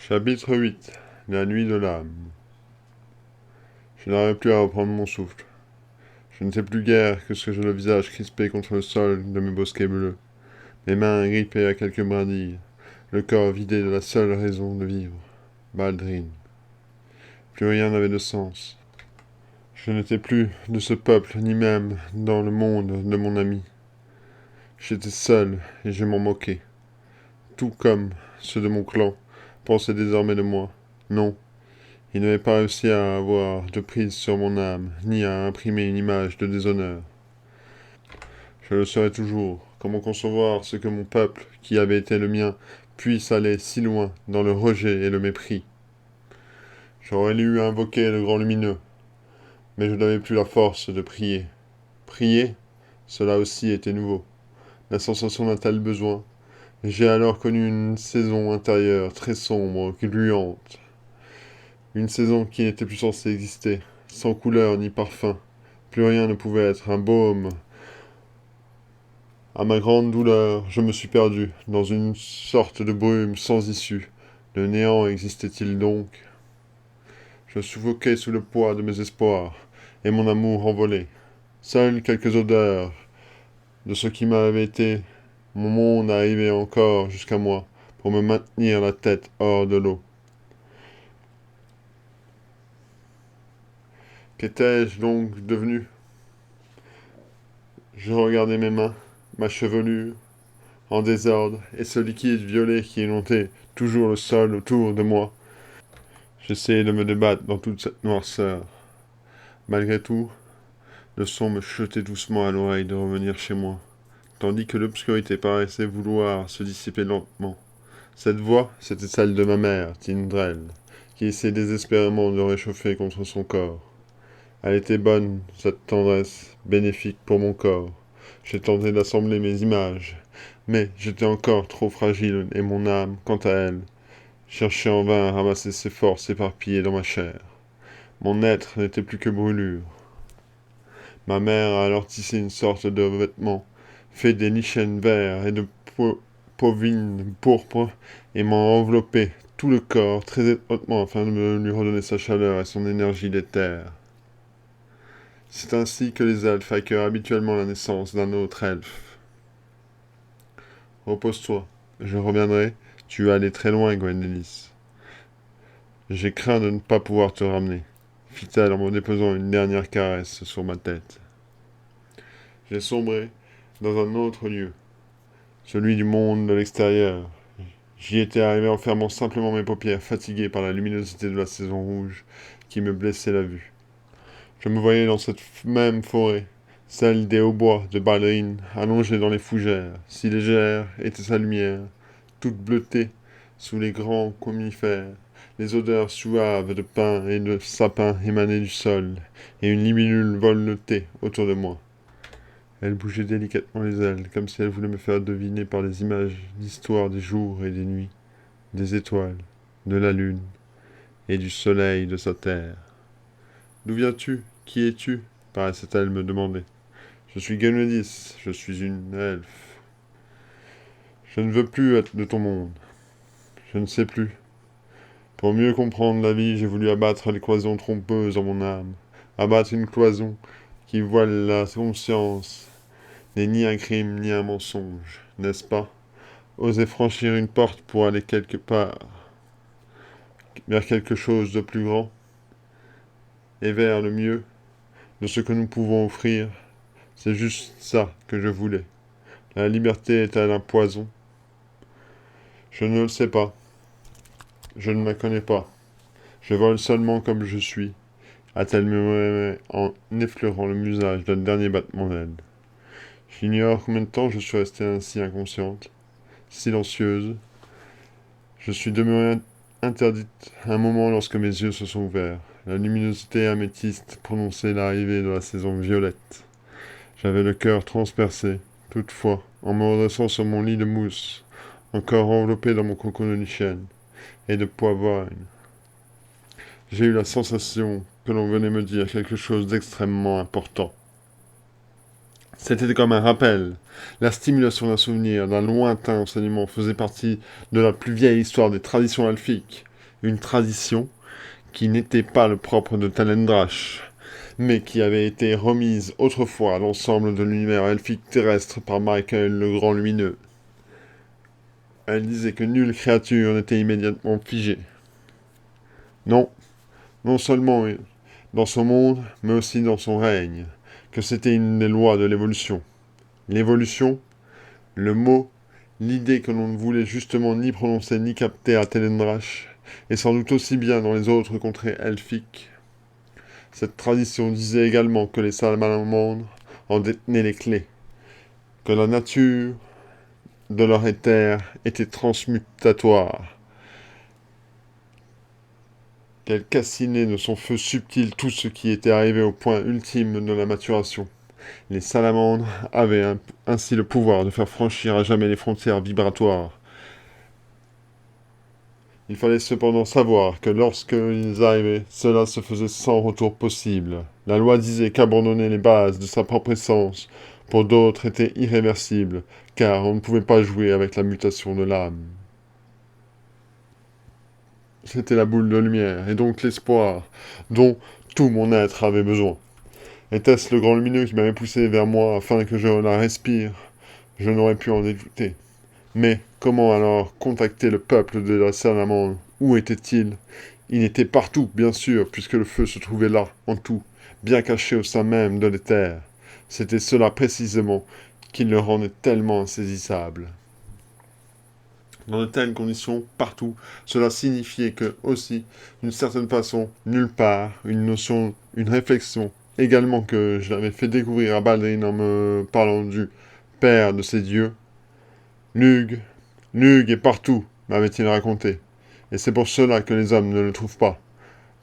Chapitre 8. La nuit de l'âme. Je n'arrive plus à reprendre mon souffle. Je ne sais plus guère que ce que j'ai le visage crispé contre le sol de mes bosquets bleus, mes mains grippées à quelques brindilles, le corps vidé de la seule raison de vivre. Baldrine. Plus rien n'avait de sens. Je n'étais plus de ce peuple, ni même dans le monde de mon ami. J'étais seul et je m'en moquais. Tout comme ceux de mon clan pensaient désormais de moi. Non, il n'avait pas réussi à avoir de prise sur mon âme, ni à imprimer une image de déshonneur. Je le serai toujours. Comment concevoir ce que mon peuple, qui avait été le mien, puisse aller si loin dans le rejet et le mépris? J'aurais dû invoquer le grand lumineux, mais je n'avais plus la force de prier. Prier, cela aussi était nouveau. La sensation d'un tel besoin. J'ai alors connu une saison intérieure très sombre, gluante. Une saison qui n'était plus censée exister, sans couleur ni parfum. Plus rien ne pouvait être un baume. À ma grande douleur, je me suis perdu dans une sorte de brume sans issue. Le néant existait-il donc? Je suffoquais sous le poids de mes espoirs, et mon amour envolé. Seules quelques odeurs de ce qui m'avait été mon monde arrivaient encore jusqu'à moi, pour me maintenir la tête hors de l'eau. Qu'étais-je donc devenu? Je regardais mes mains, ma chevelure, en désordre, et ce liquide violet qui inondait toujours le sol autour de moi. J'essayais de me débattre dans toute cette noirceur. Malgré tout, le son me chuchotait doucement à l'oreille de revenir chez moi, tandis que l'obscurité paraissait vouloir se dissiper lentement. Cette voix, c'était celle de ma mère, Tindrel, qui essayait désespérément de réchauffer contre son corps. Elle était bonne, cette tendresse, bénéfique pour mon corps. J'ai tenté d'assembler mes images, mais j'étais encore trop fragile, et mon âme, quant à elle, cherchait en vain à ramasser ses forces éparpillées dans ma chair. Mon être n'était plus que brûlure. Ma mère a alors tissé une sorte de vêtement, fait des lichens verts et de pauvines pourpres, et m'a enveloppé tout le corps très étroitement afin de lui redonner sa chaleur et son énergie d'éther. C'est ainsi que les elfes accueillent habituellement la naissance d'un autre elfe. Repose-toi, je reviendrai, tu es allé très loin, Gwendelis. J'ai craint de ne pas pouvoir te ramener, fit-elle en me déposant une dernière caresse sur ma tête. J'ai sombré dans un autre lieu, celui du monde de l'extérieur. J'y étais arrivé en fermant simplement mes paupières, fatiguées par la luminosité de la saison rouge qui me blessait la vue. Je me voyais dans cette même forêt, celle des hautbois de Balrine, allongée dans les fougères. Si légère était sa lumière, toute bleutée sous les grands conifères. Les odeurs suaves de pin et de sapin émanaient du sol, et une libellule voletait autour de moi. Elle bougeait délicatement les ailes, comme si elle voulait me faire deviner par les images l'histoire des jours et des nuits, des étoiles, de la lune, et du soleil de sa terre. D'où viens-tu? Qui es-tu? Paraissait-elle me demander. Je suis Gwenedis, je suis une elfe. Je ne veux plus être de ton monde. Je ne sais plus. Pour mieux comprendre la vie, j'ai voulu abattre les cloisons trompeuses en mon âme. Abattre une cloison qui voile la conscience n'est ni un crime ni un mensonge, n'est-ce pas? Oser franchir une porte pour aller quelque part, vers quelque chose de plus grand, et vers le mieux de ce que nous pouvons offrir, c'est juste ça que je voulais. La liberté est-elle un poison? Je ne le sais pas. Je ne la connais pas. Je vole seulement comme je suis, a-t-elle murmuré en effleurant le musage d'un dernier battement d'aile. J'ignore combien de temps je suis restée ainsi inconsciente, silencieuse. Je suis demeurée interdite un moment lorsque mes yeux se sont ouverts. La luminosité améthyste prononçait l'arrivée de la saison violette. J'avais le cœur transpercé, toutefois, en me redressant sur mon lit de mousse, encore enveloppé dans mon cocon de lichen et de poivrogne. J'ai eu la sensation que l'on venait me dire quelque chose d'extrêmement important. C'était comme un rappel. La stimulation d'un souvenir, d'un lointain enseignement faisait partie de la plus vieille histoire des traditions elfiques. une tradition qui n'était pas le propre de Talendrache, mais qui avait été remise autrefois à l'ensemble de l'univers elfique terrestre par Michael le Grand Lumineux. Elle disait que nulle créature n'était immédiatement figée. Non, non seulement dans son monde, mais aussi dans son règne, que c'était une des lois de l'évolution. L'évolution, le mot, l'idée que l'on ne voulait justement ni prononcer ni capter à Telendrach, et sans doute aussi bien dans les autres contrées elfiques. Cette tradition disait également que les salamandres en détenaient les clés, que la nature de leur éther était transmutatoire, qu'elle cassinait de son feu subtil tout ce qui était arrivé au point ultime de la maturation. Les salamandres avaient ainsi le pouvoir de faire franchir à jamais les frontières vibratoires. Il fallait cependant savoir que lorsqu'ils arrivaient, cela se faisait sans retour possible. La loi disait qu'abandonner les bases de sa propre essence pour d'autres était irréversible, car on ne pouvait pas jouer avec la mutation de l'âme. C'était la boule de lumière, et donc l'espoir, dont tout mon être avait besoin. Était-ce le grand lumineux qui m'avait poussé vers moi afin que je la respire? Je n'aurais pu en douter. Mais comment alors contacter le peuple de la Salamandre? Où était-il? Il était partout, bien sûr, puisque le feu se trouvait là, en tout, bien caché au sein même de l'éther. C'était cela précisément qui le rendait tellement insaisissable. Dans de telles conditions, partout, cela signifiait que, aussi, d'une certaine façon, nulle part, une notion, une réflexion, également que j'avais fait découvrir à Baldrine en me parlant du père de ses dieux. Lug, Lug est partout, m'avait-il raconté. Et c'est pour cela que les hommes ne le trouvent pas,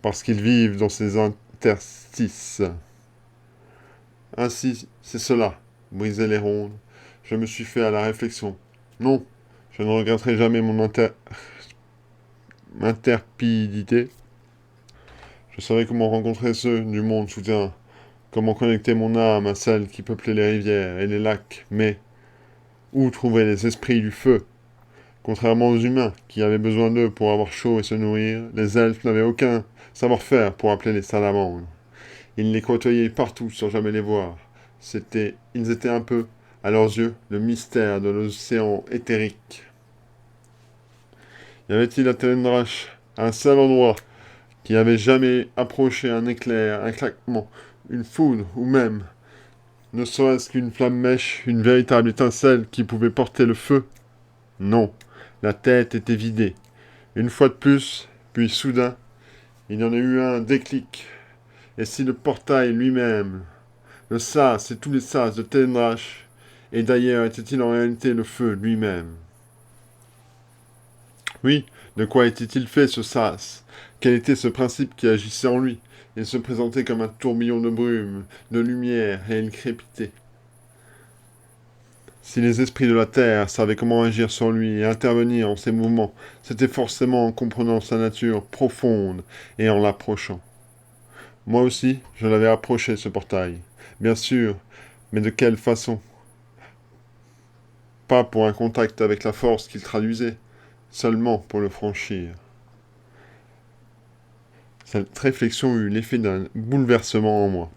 parce qu'ils vivent dans ces interstices. Ainsi, c'est cela, briser les rondes. Je me suis fait à la réflexion. Non, je ne regretterai jamais mon interpidité. Je savais comment rencontrer ceux du monde souterrain, comment connecter mon âme à celle qui peuplait les rivières et les lacs, mais où trouver les esprits du feu? Contrairement aux humains, qui avaient besoin d'eux pour avoir chaud et se nourrir, les elfes n'avaient aucun savoir-faire pour appeler les salamandres. Ils les côtoyaient partout sans jamais les voir. Ils étaient un peu, à leurs yeux, le mystère de l'océan éthérique. Y avait-il à Telendrach un seul endroit qui avait jamais approché un éclair, un claquement, une foudre, ou même, ne serait-ce qu'une flamme mèche, une véritable étincelle qui pouvait porter le feu? Non, la tête était vidée. Une fois de plus, puis soudain, il y en a eu un déclic. Et si le portail lui-même, le sas et tous les sas de Telendrach, et d'ailleurs était-il en réalité le feu lui-même? Oui, de quoi était-il fait ce sas? Quel était ce principe qui agissait en lui? Il se présentait comme un tourbillon de brume, de lumière, et il crépitait. Si les esprits de la terre savaient comment agir sur lui et intervenir en ses mouvements, c'était forcément en comprenant sa nature profonde et en l'approchant. Moi aussi, je l'avais approché, ce portail. Bien sûr, mais de quelle façon? Pas pour un contact avec la force qu'il traduisait, seulement pour le franchir. Cette réflexion eut l'effet d'un bouleversement en moi.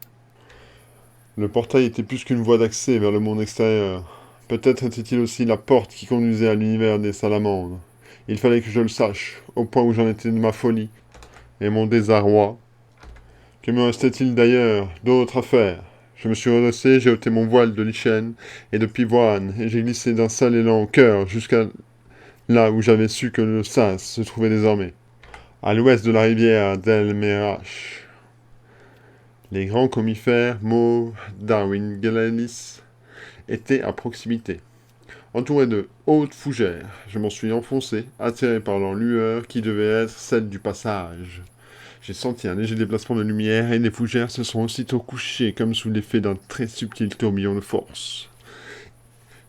Le portail était plus qu'une voie d'accès vers le monde extérieur. Peut-être était-il aussi la porte qui conduisait à l'univers des salamandres. Il fallait que je le sache, au point où j'en étais de ma folie et mon désarroi. Que me restait-il d'ailleurs d'autre à faire? Je me suis redressé, j'ai ôté mon voile de lichen et de pivoine, et j'ai glissé d'un seul élan au cœur jusqu'à là où j'avais su que le sas se trouvait désormais, à l'ouest de la rivière d'Elmerach. Les grands conifères, mauves, Darwin Galalis, étaient à proximité. Entouré de hautes fougères, je m'en suis enfoncé, attiré par leur lueur qui devait être celle du passage. J'ai senti un léger déplacement de lumière et les fougères se sont aussitôt couchées comme sous l'effet d'un très subtil tourbillon de force.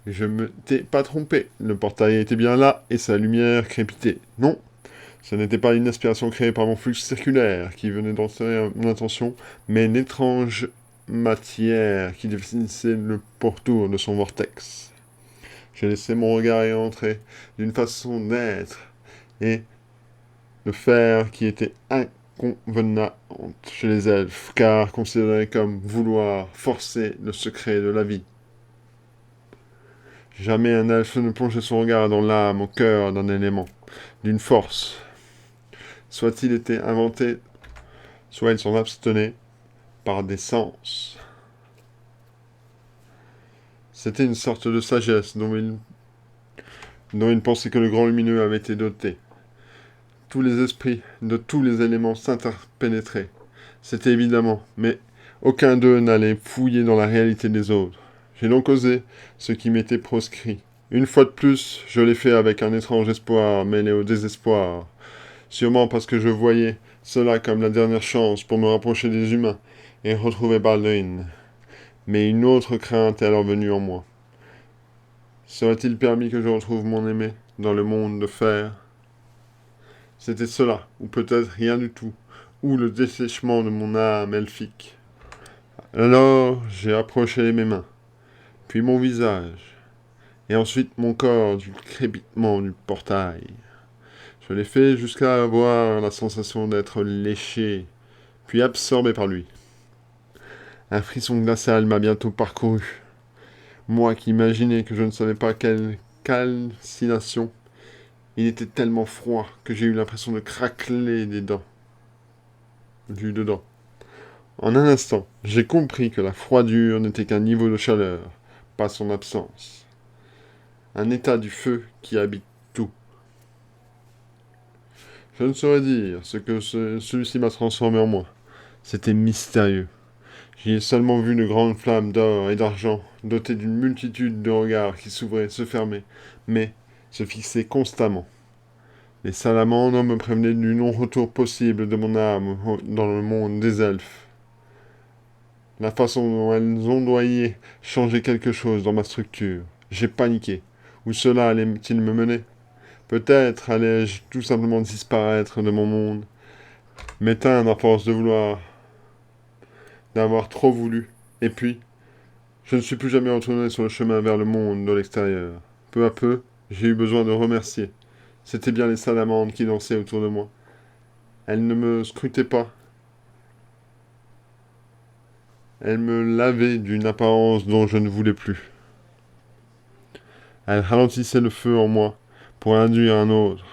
Je ne m'étais pas trompé, le portail était bien là et sa lumière crépitait. Non, ce n'était pas une aspiration créée par mon flux circulaire qui venait d'entraîner mon attention, mais une étrange matière qui définissait le pourtour de son vortex. J'ai laissé mon regard y entrer d'une façon d'être, et de fer qui était inconvenante chez les elfes, car considéré comme vouloir forcer le secret de la vie. Jamais un elfe ne plongeait son regard dans l'âme, au cœur d'un élément, d'une force. Soit il était inventé, soit il s'en abstenait par des sens. C'était une sorte de sagesse dont il pensait que le grand lumineux avait été doté. Tous les esprits de tous les éléments s'interpénétraient. C'était évidemment, mais aucun d'eux n'allait fouiller dans la réalité des autres. J'ai donc osé ce qui m'était proscrit. Une fois de plus, je l'ai fait avec un étrange espoir mêlé au désespoir. Sûrement parce que je voyais cela comme la dernière chance pour me rapprocher des humains et retrouver Baldwin. Mais une autre crainte est alors venue en moi. Serait-il permis que je retrouve mon aimé dans le monde de fer? C'était cela, ou peut-être rien du tout, ou le dessèchement de mon âme elfique. Alors j'ai approché mes mains, puis mon visage, et ensuite mon corps du crépitement du portail. Je l'ai fait jusqu'à avoir la sensation d'être léché, puis absorbé par lui. Un frisson glacial m'a bientôt parcouru. Moi qui imaginais que je ne savais pas quelle calcination. Il était tellement froid que j'ai eu l'impression de craqueler des dents. Du dedans. En un instant, j'ai compris que la froidure n'était qu'un niveau de chaleur, pas son absence. Un état du feu qui habite tout. Je ne saurais dire ce que celui-ci m'a transformé en moi. C'était mystérieux. J'y ai seulement vu de grandes flammes d'or et d'argent, dotées d'une multitude de regards qui s'ouvraient, se fermaient, mais se fixaient constamment. Les salamandres me prévenaient du non-retour possible de mon âme dans le monde des elfes. La façon dont elles ondoyaient changeait quelque chose dans ma structure. J'ai paniqué. Où cela allait-il me mener? Peut-être allais-je tout simplement disparaître de mon monde, m'éteindre à force de vouloir, d'avoir trop voulu. Et puis, je ne suis plus jamais retourné sur le chemin vers le monde de l'extérieur. Peu à peu, j'ai eu besoin de remercier. C'étaient bien les salamandres qui dansaient autour de moi. Elles ne me scrutaient pas. Elles me lavaient d'une apparence dont je ne voulais plus. Elles ralentissaient le feu en moi pour induire un autre.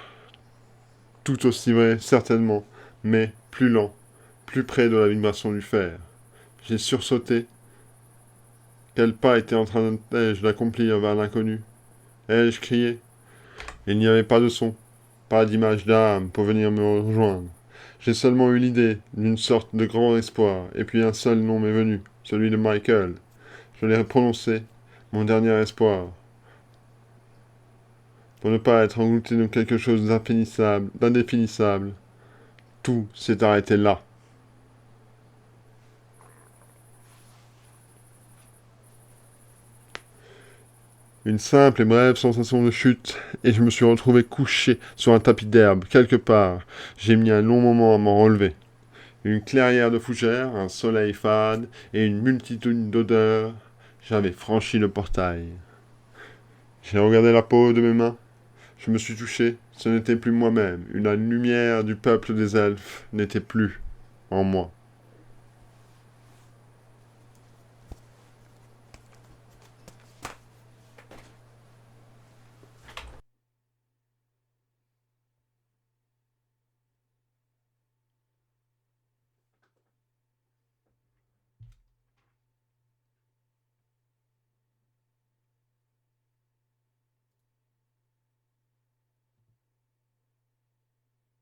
Tout aussi vrai, certainement, mais plus lent, plus près de la vibration du fer. J'ai sursauté. Quel pas était en train d'accomplir vers l'inconnu? Ai-je crié? Il n'y avait pas de son, pas d'image d'âme pour venir me rejoindre. J'ai seulement eu l'idée d'une sorte de grand espoir, et puis un seul nom m'est venu, celui de Michael. Je l'ai prononcé, mon dernier espoir. Pour ne pas être englouti dans quelque chose d'indéfinissable. Tout s'est arrêté là. Une simple et brève sensation de chute, et je me suis retrouvé couché sur un tapis d'herbe, quelque part. J'ai mis un long moment à m'en relever. Une clairière de fougères, un soleil fade et une multitude d'odeurs. J'avais franchi le portail. J'ai regardé la peau de mes mains. Je me suis touché. Ce n'était plus moi-même. La lumière du peuple des elfes n'était plus en moi.